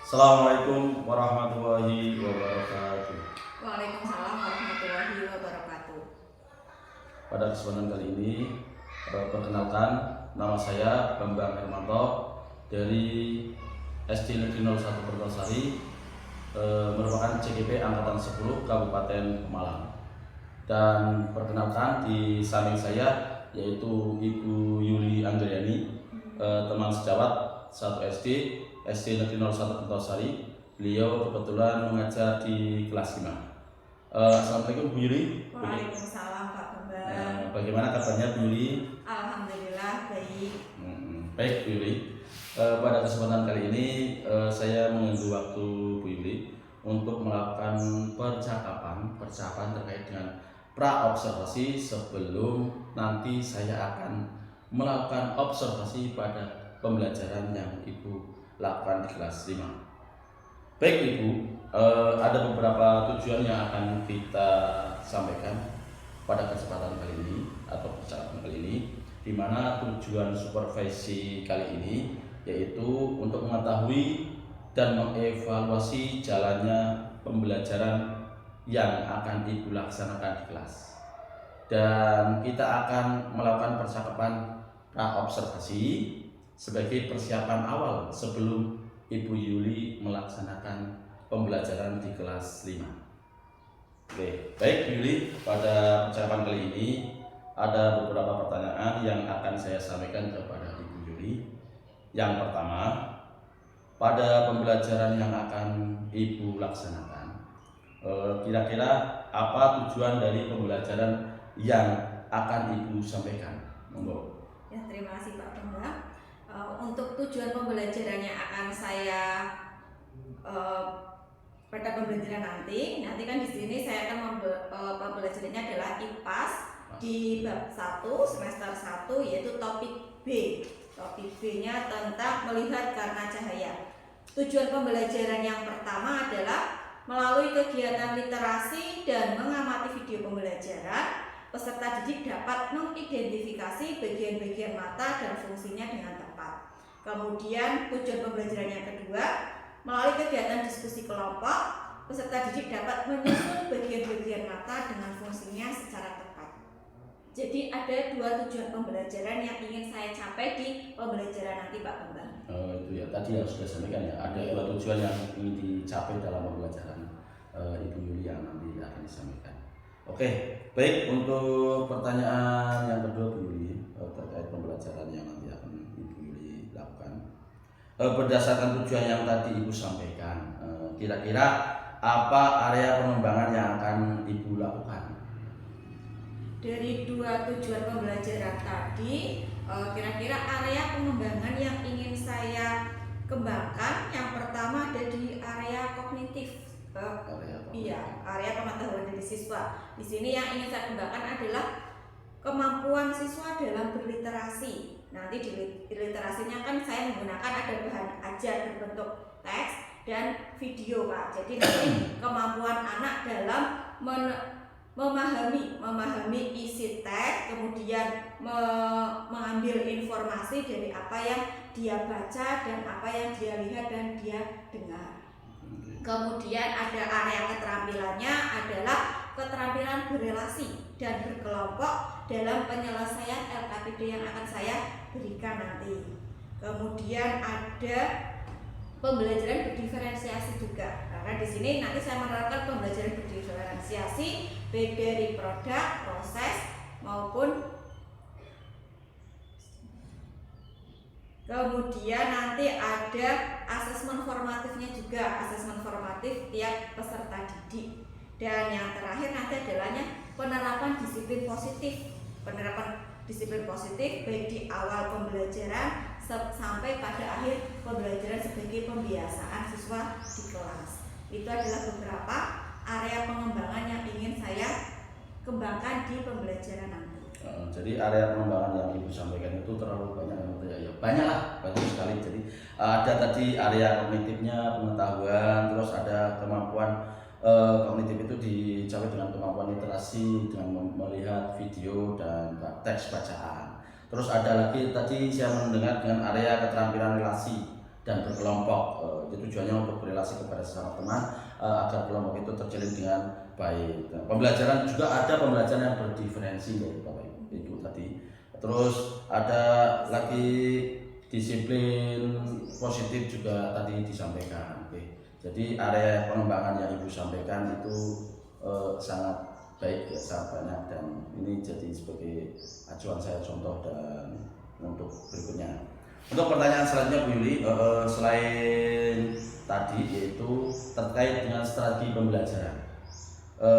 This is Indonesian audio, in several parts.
Assalamualaikum warahmatullahi wabarakatuh. Waalaikumsalam warahmatullahi wabarakatuh. Pada kesempatan kali ini, perkenalkan nama saya Bambang Hermanto dari SD Negeri 01 Pertasari, merupakan CGP Angkatan 10 Kabupaten Pemalang. Dan perkenalkan di samping saya yaitu Ibu Yuli Anggriani, teman sejawat satu SD Negeri 01 Pertasari. Beliau kebetulan mengajar di kelas 5. Assalamualaikum Bu Yuli. Waalaikumsalam Pak Bambang. Bagaimana kabarnya Bu Yuli? Alhamdulillah baik. Baik Bu Yuli. Pada kesempatan kali ini saya mengambil waktu Bu Yuli untuk melakukan percakapan terkait dengan pra-observasi sebelum nanti saya akan melakukan observasi pada pembelajaran yang Ibu lakukan di kelas 5. Baik Ibu, ada beberapa tujuan yang akan kita sampaikan pada kesempatan kali ini atau percakapan kali ini, di mana tujuan supervisi kali ini yaitu untuk mengetahui dan mengevaluasi jalannya pembelajaran yang akan Ibu laksanakan di kelas. Dan kita akan melakukan percakapan pra-observasi sebagai persiapan awal sebelum Ibu Yuli melaksanakan pembelajaran di kelas 5. Oke, baik Bu Yuli, pada percakapan kali ini ada beberapa pertanyaan yang akan saya sampaikan kepada Ibu Yuli. Yang pertama, pada pembelajaran yang akan Ibu laksanakan, kira-kira apa tujuan dari pembelajaran yang akan Ibu sampaikan? Monggo. Ya, terima kasih Pak Bambang. Untuk tujuan pembelajaran yang akan saya pada pembelajaran nanti kan di sini saya akan pembelajarannya adalah IPAS di bab 1 semester 1, yaitu topik B. Topik B-nya tentang melihat karena cahaya. Tujuan pembelajaran yang pertama adalah melalui kegiatan literasi dan mengamati video pembelajaran, peserta didik dapat mengidentifikasi bagian-bagian mata dan fungsinya dengan tepat. Kemudian tujuan pembelajaran yang kedua, melalui kegiatan diskusi kelompok, peserta didik dapat menyusun bagian-bagian mata dengan fungsinya secara tepat. Jadi ada dua tujuan pembelajaran yang ingin saya capai di pembelajaran nanti Pak Bambang. Itu ya, tadi yang sudah sampaikan ya, ada dua tujuan yang ingin dicapai dalam pembelajaran Ibu Yuli yang nanti akan disampaikan. Oke, baik, untuk pertanyaan yang kedua Bu Yuli terkait pembelajaran yang nanti akan Ibu Yuli lakukan. Berdasarkan tujuan yang tadi Ibu sampaikan, kira-kira apa area pengembangan yang akan Ibu lakukan? Dari dua tujuan pembelajaran tadi, kira-kira area pengembangan yang ingin saya kembangkan, yang pertama ada di area kognitif. Area pengetahuan dari siswa. Di sini yang ingin saya kembangkan adalah kemampuan siswa dalam berliterasi. Nanti di literasinya kan saya menggunakan ada bahan ajar berbentuk teks dan video Pak. Jadi nanti kemampuan anak dalam memahami isi teks, kemudian mengambil informasi dari apa yang dia baca dan apa yang dia lihat dan dia dengar. Kemudian ada area keterampilannya adalah keterampilan berrelasi dan berkelompok dalam penyelesaian LKPD yang akan saya berikan nanti. Kemudian ada pembelajaran berdiferensiasi juga, karena di sini nanti saya menerapkan pembelajaran berdiferensiasi baik dari produk, proses maupun kemudian nanti ada asesmen formatifnya juga, asesmen formatif tiap peserta didik. Dan yang terakhir nanti adalahnya penerapan disiplin positif. Penerapan disiplin positif baik di awal pembelajaran sampai pada akhir pembelajaran sebagai pembiasaan siswa di kelas. Itu adalah beberapa area pengembangan yang ingin saya kembangkan di pembelajaran nanti. Jadi area pengembangan yang Ibu sampaikan itu terlalu banyak ya, banyak sekali. Jadi ada tadi area kognitifnya, pengetahuan, terus ada kemampuan kognitif itu dicapai dengan kemampuan literasi, dengan melihat video dan teks bacaan. Terus ada lagi tadi saya mendengar dengan area keterampilan relasi dan berkelompok. Itu tujuannya untuk berrelasi kepada sesama teman agar kelompok itu terjalin dengan baik. Nah, pembelajaran juga ada pembelajaran yang berdiferensi ya Bapak Ibu itu tadi. Terus ada lagi disiplin positif juga tadi disampaikan. Oke. Jadi area pengembangan yang Ibu sampaikan itu sangat baik ya, sangat banyak, dan ini jadi sebagai acuan saya contoh dan untuk berikutnya. Untuk pertanyaan selanjutnya Bu Yuli, selain tadi yaitu terkait dengan strategi pembelajaran.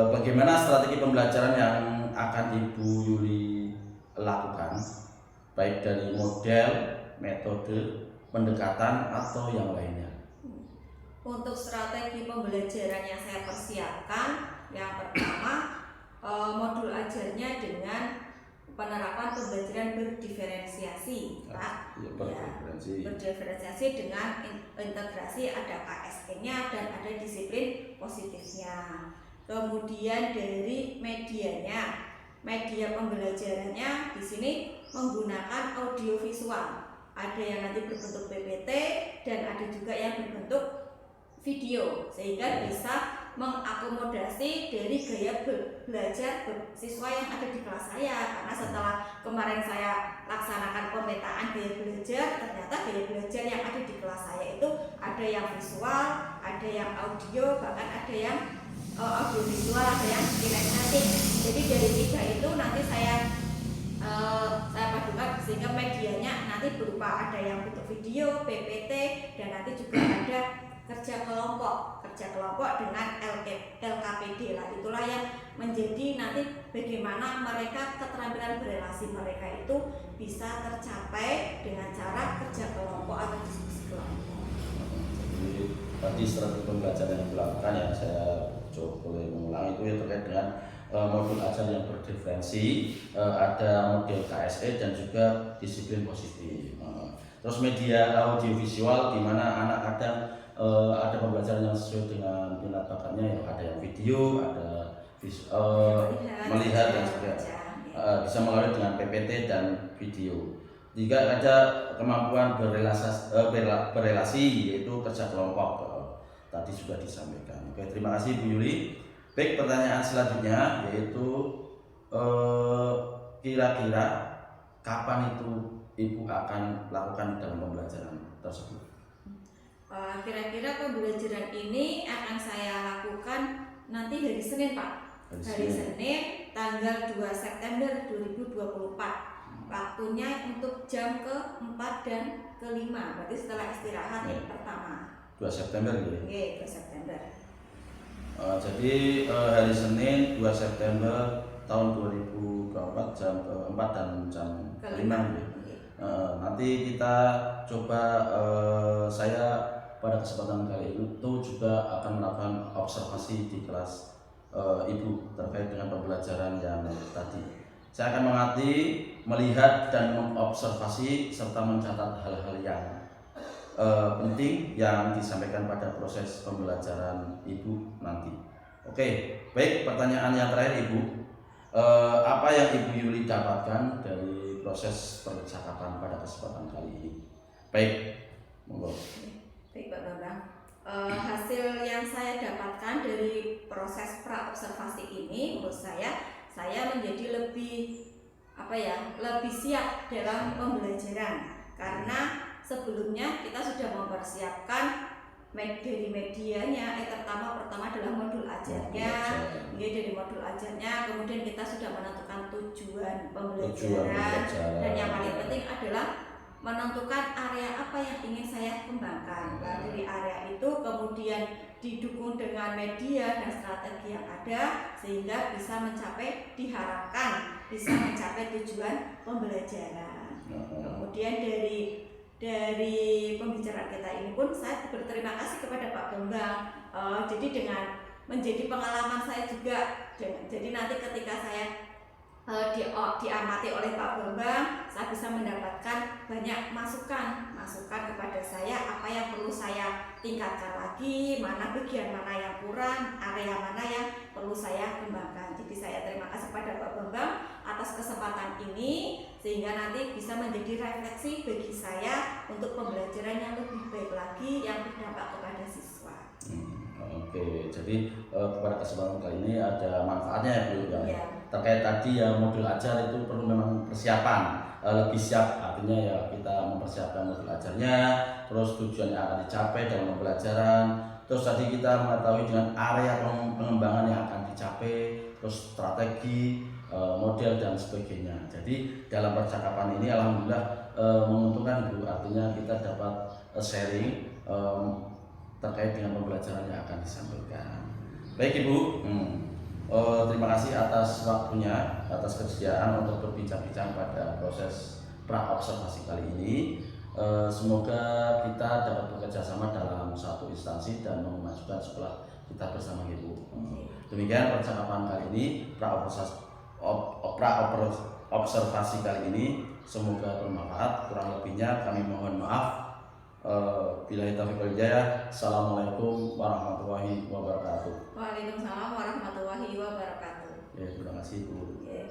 Bagaimana strategi pembelajaran yang akan Ibu Yuli lakukan, baik dari model, metode, pendekatan atau yang lainnya? Untuk strategi pembelajaran yang saya persiapkan, yang pertama modul ajarnya dengan penerapan pembelajaran berdiferensiasi, Pak. Berdiferensiasi dengan integrasi, ada KSE-nya dan ada disiplin positifnya. Kemudian dari medianya, media pembelajarannya di sini menggunakan audiovisual. Ada yang nanti berbentuk PPT dan ada juga yang berbentuk video, sehingga bisa mengakomodasi dari gaya belajar siswa yang ada di kelas saya. Karena setelah kemarin saya laksanakan pemetaan gaya belajar, ternyata gaya belajar yang ada di kelas saya itu ada yang visual, ada yang audio, bahkan ada yang audiovisual, ada yang kinestetik. Jadi dari tiga itu nanti saya padukan sehingga medianya nanti berupa ada yang bentuk video, PPT, dan nanti juga ada kerja kelompok dengan LKPD lah. Itulah yang menjadi nanti bagaimana mereka keterampilan berelasi mereka itu bisa tercapai dengan cara kerja kelompok atau diskusi kelompok. Jadi tadi strategi pembelajaran yang dilakukan yang saya coba boleh mengulang itu yang terkait dengan modul ajar yang berdiferensi, ada model KSE dan juga disiplin positif. Terus media audiovisual di mana anak kadang ada pembelajaran yang sesuai dengan minat bakatnya, ya ada yang video, ada melihat dan sebagainya, bisa melalui dengan PPT dan video. Jika ada kemampuan berelasi yaitu kerja kelompok, tadi sudah disampaikan. Oke, terima kasih Bu Yuli. Baik, pertanyaan selanjutnya yaitu kira-kira kapan itu Ibu akan lakukan dalam pembelajaran tersebut? Kira-kira pembelajaran ini akan saya lakukan nanti hari Senin, Pak. Hari Senin tanggal 2 September 2024. Waktunya untuk jam ke-4 dan ke-5, berarti setelah istirahat yang pertama. 2 September ya? Oke, 2 September. Jadi hari Senin 2 September tahun 2024 jam ke-4 dan jam ke-5 ya? Nanti kita coba, saya pada kesempatan kali itu juga akan melakukan observasi di kelas Ibu terkait dengan pembelajaran yang tadi. Saya akan mengamati, melihat dan mengobservasi serta mencatat hal-hal yang penting yang disampaikan pada proses pembelajaran Ibu nanti. Oke, baik, pertanyaan yang terakhir Ibu, apa yang Ibu Yuli dapatkan dari proses percakapan pada kesempatan kali ini? Baik, monggo. Baik Pak Bambang, hasil yang saya dapatkan dari proses pra-observasi ini menurut saya menjadi lebih lebih siap dalam pembelajaran, karena sebelumnya kita sudah mempersiapkan dari medianya, pertama adalah modul ajarnya, dari modul ajarnya, kemudian kita sudah menentukan tujuan pembelajaran, dan yang paling penting adalah menentukan area apa yang ingin saya kembangkan. Nah, dari area itu kemudian didukung dengan media dan strategi yang ada sehingga diharapkan bisa mencapai tujuan pembelajaran. Kemudian dari pembicaraan kita ini pun saya berterima kasih kepada Pak Bambang. Jadi dengan menjadi pengalaman saya juga. Jadi nanti ketika saya diamati oleh Pak Bambang, saya bisa mendapatkan banyak masukan kepada saya, apa yang perlu saya tingkatkan lagi, bagian mana yang kurang, area mana yang perlu saya kembangkan. Jadi saya terima kasih kepada Pak Bambang atas atas kesempatan ini sehingga nanti bisa menjadi refleksi bagi saya untuk pembelajaran yang lebih baik lagi yang berdampak kepada siswa. Oke, jadi pada kesempatan kali ini ada manfaatnya ya Bu ya. Iya. Terkait tadi ya modul ajar itu perlu memang persiapan lebih siap, artinya ya kita mempersiapkan modul ajarnya, terus tujuan yang akan dicapai dalam pembelajaran, terus tadi kita mengetahui dengan area pengembangan yang akan dicapai, terus strategi, model dan sebagainya. Jadi dalam percakapan ini alhamdulillah menguntungkan Bu, artinya kita dapat sharing terkait dengan pembelajaran yang akan disampaikan. Baik Ibu, terima kasih atas waktunya, atas kesediaan untuk berbincang-bincang pada proses pra-observasi kali ini. Semoga kita dapat bekerja sama dalam satu instansi dan memajukan sekolah kita bersama Ibu. Demikian percakapan kali ini, pra-observasi kali ini. Semoga bermanfaat. Kurang lebihnya kami mohon maaf. Billahi taufiq wal hidayah. Assalamualaikum warahmatullahi wabarakatuh. Waalaikumsalam warahmatullahi wabarakatuh. Ya, terima kasih Bu. Ya.